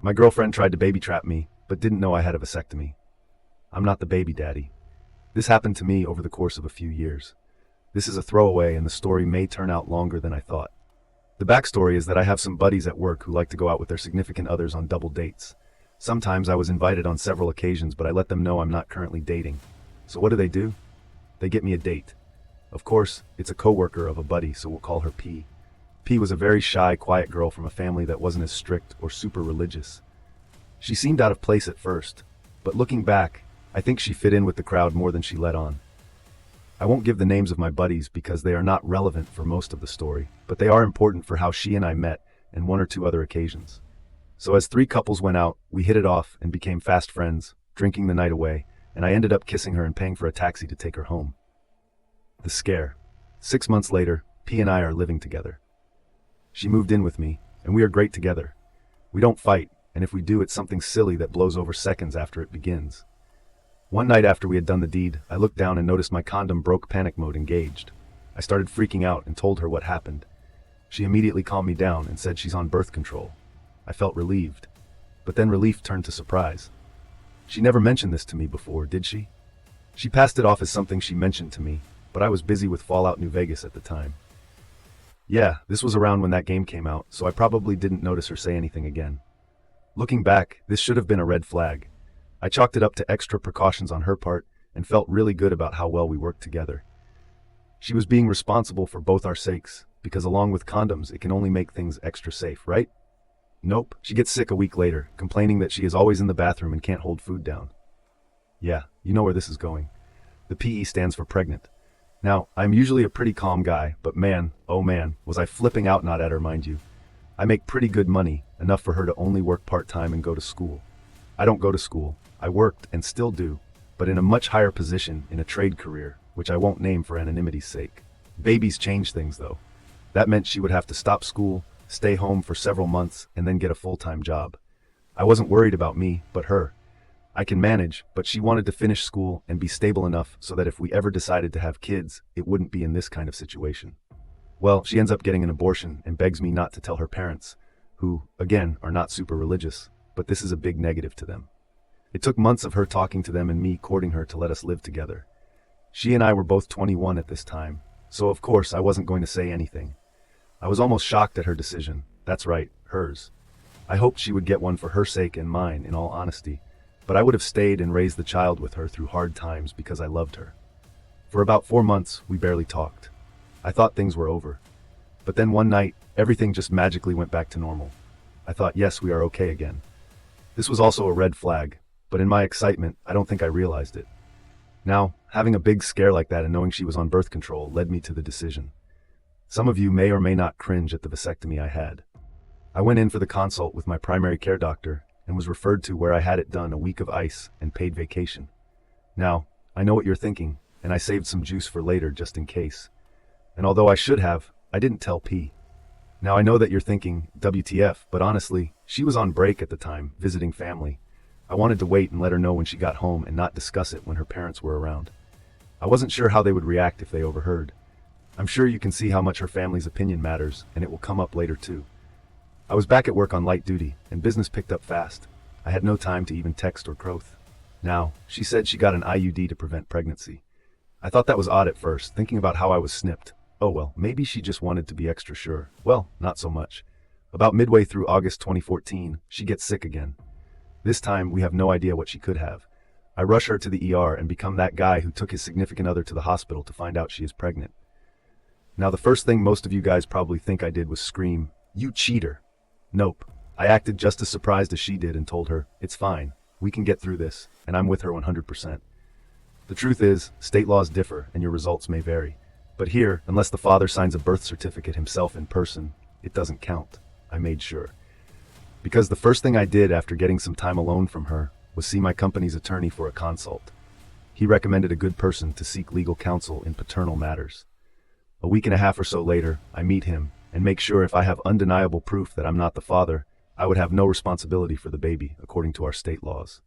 My girlfriend tried to baby trap me, but didn't know I had a vasectomy. I'm not the baby daddy. This happened to me over the course of a few years. This is a throwaway and the story may turn out longer than I thought. The backstory is that I have some buddies at work who like to go out with their significant others on double dates. Sometimes I was invited on several occasions, but I let them know I'm not currently dating. So what do? They get me a date. Of course, it's a coworker of a buddy, so we'll call her P. P was a very shy, quiet girl from a family that wasn't as strict or super religious. She seemed out of place at first, but looking back, I think she fit in with the crowd more than she let on. I won't give the names of my buddies because they are not relevant for most of the story, but they are important for how she and I met and one or two other occasions. So as 3 couples went out, we hit it off and became fast friends, drinking the night away, and I ended up kissing her and paying for a taxi to take her home. The scare. 6 months later, P and I are living together. She moved in with me, and we are great together. We don't fight, and if we do, it's something silly that blows over seconds after it begins. One night after we had done the deed, I looked down and noticed my condom broke panic mode engaged. I started freaking out and told her what happened. She immediately calmed me down and said she's on birth control. I felt relieved, but then relief turned to surprise. She never mentioned this to me before, did she? She passed it off as something she mentioned to me, but I was busy with Fallout New Vegas at the time. Yeah, this was around when that game came out, so I probably didn't notice her say anything again. Looking back, this should have been a red flag. I chalked it up to extra precautions on her part and felt really good about how well we worked together. She was being responsible for both our sakes, because along with condoms, it can only make things extra safe, right? Nope, she gets sick a week later, complaining that she is always in the bathroom and can't hold food down. Yeah, you know where this is going. The PE stands for pregnant. Now, I'm usually a pretty calm guy, but man, oh man, was I flipping out not at her, mind you. I make pretty good money, enough for her to only work part-time and go to school. I don't go to school. I worked and still do, but in a much higher position in a trade career, which I won't name for anonymity's sake. Babies change things though. That meant she would have to stop school, stay home for several months, and then get a full-time job. I wasn't worried about me, but her. I can manage, but she wanted to finish school and be stable enough so that if we ever decided to have kids, it wouldn't be in this kind of situation. Well, she ends up getting an abortion and begs me not to tell her parents, who, again, are not super religious, but this is a big negative to them. It took months of her talking to them and me courting her to let us live together. She and I were both 21 at this time, so of course I wasn't going to say anything. I was almost shocked at her decision. That's right, hers. I hoped she would get one for her sake and mine, in all honesty, but I would have stayed and raised the child with her through hard times because I loved her. For about 4 months, we barely talked. I thought things were over. But then one night, everything just magically went back to normal. I thought, yes, we are okay again. This was also a red flag, but in my excitement, I don't think I realized it. Now, having a big scare like that and knowing she was on birth control led me to the decision. Some of you may or may not cringe at the vasectomy I had. I went in for the consult with my primary care doctor and was referred to where I had it done a week of ice and paid vacation. Now, I know what you're thinking, and I saved some juice for later just in case. And although I should have, I didn't tell P. Now I know that you're thinking, WTF, but honestly, she was on break at the time, visiting family. I wanted to wait and let her know when she got home and not discuss it when her parents were around. I wasn't sure how they would react if they overheard. I'm sure you can see how much her family's opinion matters, and it will come up later too. I was back at work on light duty, and business picked up fast. I had no time to even text or growth. Now, she said she got an IUD to prevent pregnancy. I thought that was odd at first, thinking about how I was snipped. Oh well, maybe she just wanted to be extra sure. Well, not so much. About midway through August 2014, she gets sick again. This time, we have no idea what she could have. I rush her to the ER and become that guy who took his significant other to the hospital to find out she is pregnant. Now the first thing most of you guys probably think I did was scream, "You cheater!" Nope. I acted just as surprised as she did and told her, "It's fine. We can get through this," and I'm with her 100%. The truth is, state laws differ and your results may vary. But here, unless the father signs a birth certificate himself in person, it doesn't count. I made sure. Because the first thing I did after getting some time alone from her was see my company's attorney for a consult. He recommended a good person to seek legal counsel in paternal matters. A week and a half or so later, I meet him and make sure if I have undeniable proof that I'm not the father, I would have no responsibility for the baby, according to our state laws.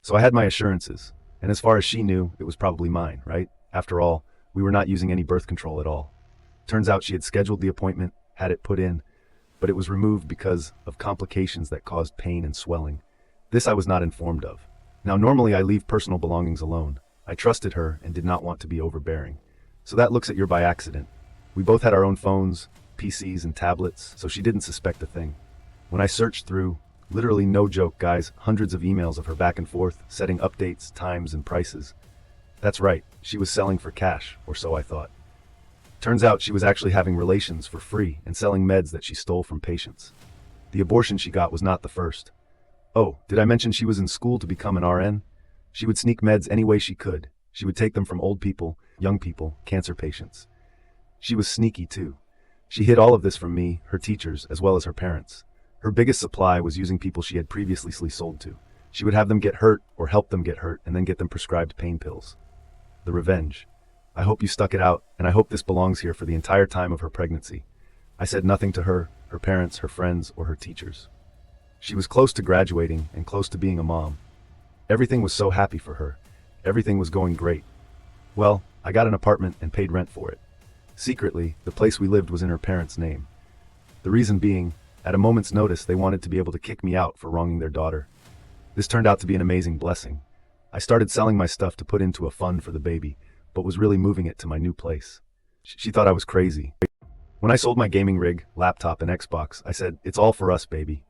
So I had my assurances, and as far as she knew, it was probably mine, right? After all, we were not using any birth control at all. Turns out she had scheduled the appointment, had it put in, but it was removed because of complications that caused pain and swelling. This I was not informed of. Now normally I leave personal belongings alone. I trusted her and did not want to be overbearing. So that looks at your by accident. We both had our own phones, PCs, and tablets, so she didn't suspect a thing. When I searched through, literally no joke guys, hundreds of emails of her back and forth, setting updates, times, and prices. That's right, she was selling for cash, or so I thought. Turns out she was actually having relations for free and selling meds that she stole from patients. The abortion she got was not the first. Oh, did I mention she was in school to become an RN? She would sneak meds any way she could. She would take them from old people, young people, cancer patients. She was sneaky too. She hid all of this from me, her teachers, as well as her parents. Her biggest supply was using people she had previously sold to. She would have them get hurt or help them get hurt and then get them prescribed pain pills. The revenge. I hope you stuck it out, and I hope this belongs here for the entire time of her pregnancy. I said nothing to her, her parents, her friends, or her teachers. She was close to graduating and close to being a mom. Everything was so happy for her. Everything was going great. Well, I got an apartment and paid rent for it. Secretly, the place we lived was in her parents' name. The reason being, at a moment's notice they wanted to be able to kick me out for wronging their daughter. This turned out to be an amazing blessing. I started selling my stuff to put into a fund for the baby, but was really moving it to my new place. She thought I was crazy. When I sold my gaming rig, laptop, and Xbox, I said, "It's all for us, baby."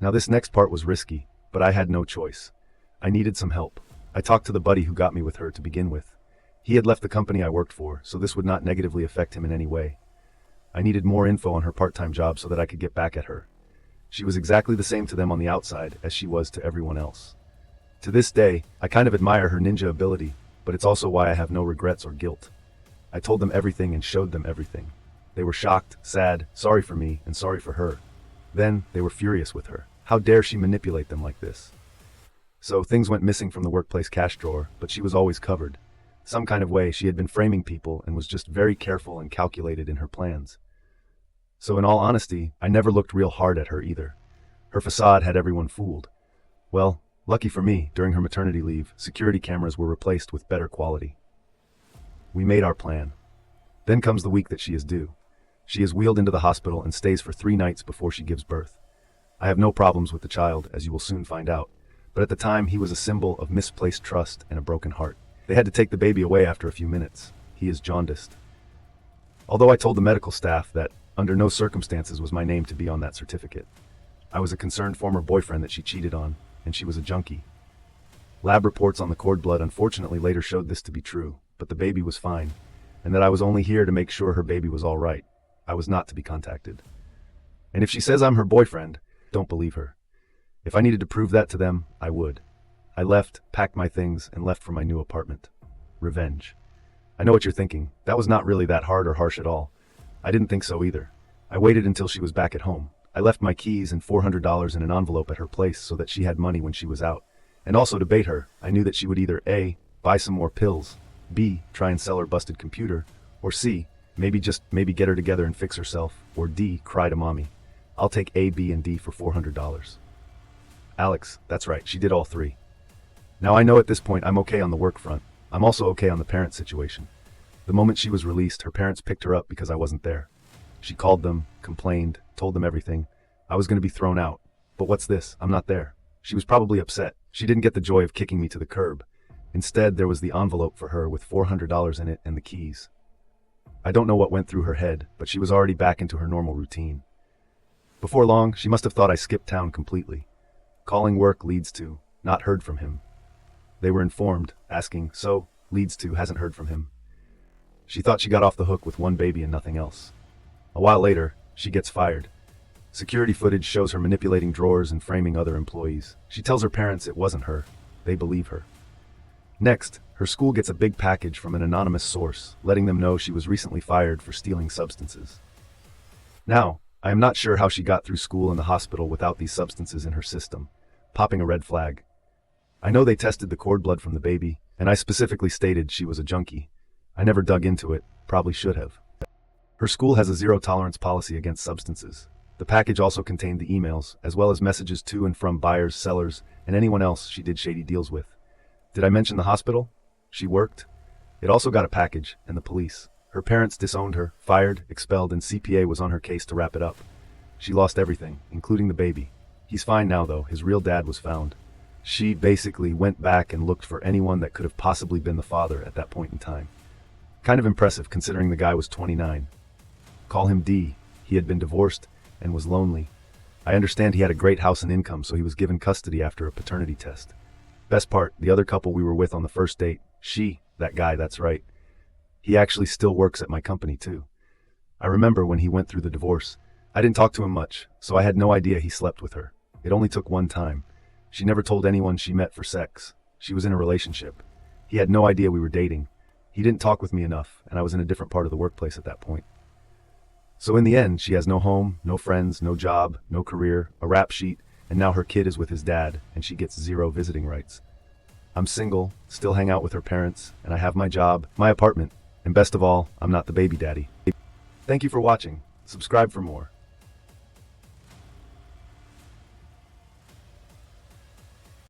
Now this next part was risky, but I had no choice. I needed some help. I talked to the buddy who got me with her to begin with. He had left the company I worked for, so this would not negatively affect him in any way. I needed more info on her part-time job so that I could get back at her. She was exactly the same to them on the outside as she was to everyone else. To this day, I kind of admire her ninja ability, but it's also why I have no regrets or guilt. I told them everything and showed them everything. They were shocked, sad, sorry for me, and sorry for her. Then, they were furious with her. How dare she manipulate them like this? So things went missing from the workplace cash drawer, but she was always covered. Some kind of way she had been framing people and was just very careful and calculated in her plans. So in all honesty, I never looked real hard at her either. Her facade had everyone fooled. Well, lucky for me, during her maternity leave, security cameras were replaced with better quality. We made our plan. Then comes the week that she is due. She is wheeled into the hospital and stays for 3 nights before she gives birth. I have no problems with the child, as you will soon find out, but at the time he was a symbol of misplaced trust and a broken heart. They had to take the baby away after a few minutes. He is jaundiced. Although I told the medical staff that under no circumstances was my name to be on that certificate. I was a concerned former boyfriend that she cheated on, and she was a junkie. Lab reports on the cord blood unfortunately later showed this to be true, but the baby was fine, and that I was only here to make sure her baby was all right. I was not to be contacted. And if she says I'm her boyfriend, don't believe her. If I needed to prove that to them, I would. I left, packed my things, and left for my new apartment. Revenge. I know what you're thinking. That was not really that hard or harsh at all. I didn't think so either. I waited until she was back at home. I left my keys and $400 in an envelope at her place so that she had money when she was out. And also to bait her, I knew that she would either A, buy some more pills, B, try and sell her busted computer, or C, maybe get her together and fix herself, or D, cry to mommy. I'll take A, B, and D for $400. Alex, that's right, she did all 3. Now I know at this point I'm okay on the work front. I'm also okay on the parent situation. The moment she was released, her parents picked her up because I wasn't there. She called them, complained, told them everything. I was going to be thrown out. But what's this? I'm not there. She was probably upset. She didn't get the joy of kicking me to the curb. Instead, there was the envelope for her with $400 in it and the keys. I don't know what went through her head, but she was already back into her normal routine. Before long, she must have thought I skipped town completely. Calling work leads to, not heard from him. They were informed, asking, so, leads to, hasn't heard from him. She thought she got off the hook with one baby and nothing else. A while later, she gets fired. Security footage shows her manipulating drawers and framing other employees. She tells her parents it wasn't her. They believe her. Next, her school gets a big package from an anonymous source, letting them know she was recently fired for stealing substances. Now, I am not sure how she got through school and the hospital without these substances in her system, popping a red flag. I know they tested the cord blood from the baby, and I specifically stated she was a junkie. I never dug into it, probably should have. Her school has a zero-tolerance policy against substances. The package also contained the emails, as well as messages to and from buyers, sellers, and anyone else she did shady deals with. Did I mention the hospital? She worked. It also got a package, and the police. Her parents disowned her, fired, expelled, and CPA was on her case to wrap it up. She lost everything, including the baby. He's fine now though, his real dad was found. She basically went back and looked for anyone that could have possibly been the father at that point in time. Kind of impressive considering the guy was 29. Call him D. He had been divorced and was lonely. I understand he had a great house and income, so he was given custody after a paternity test. Best part, the other couple we were with on the first date, that guy, that's right. He actually still works at my company too. I remember when he went through the divorce. I didn't talk to him much, so I had no idea he slept with her. It only took one time. She never told anyone she met for sex. She was in a relationship. He had no idea we were dating. He didn't talk with me enough, and I was in a different part of the workplace at that point. So in the end, she has no home, no friends, no job, no career, a rap sheet, and now her kid is with his dad, and she gets 0 visiting rights. I'm single, still hang out with her parents, and I have my job, my apartment, and best of all, I'm not the baby daddy. Thank you for watching. Subscribe for more.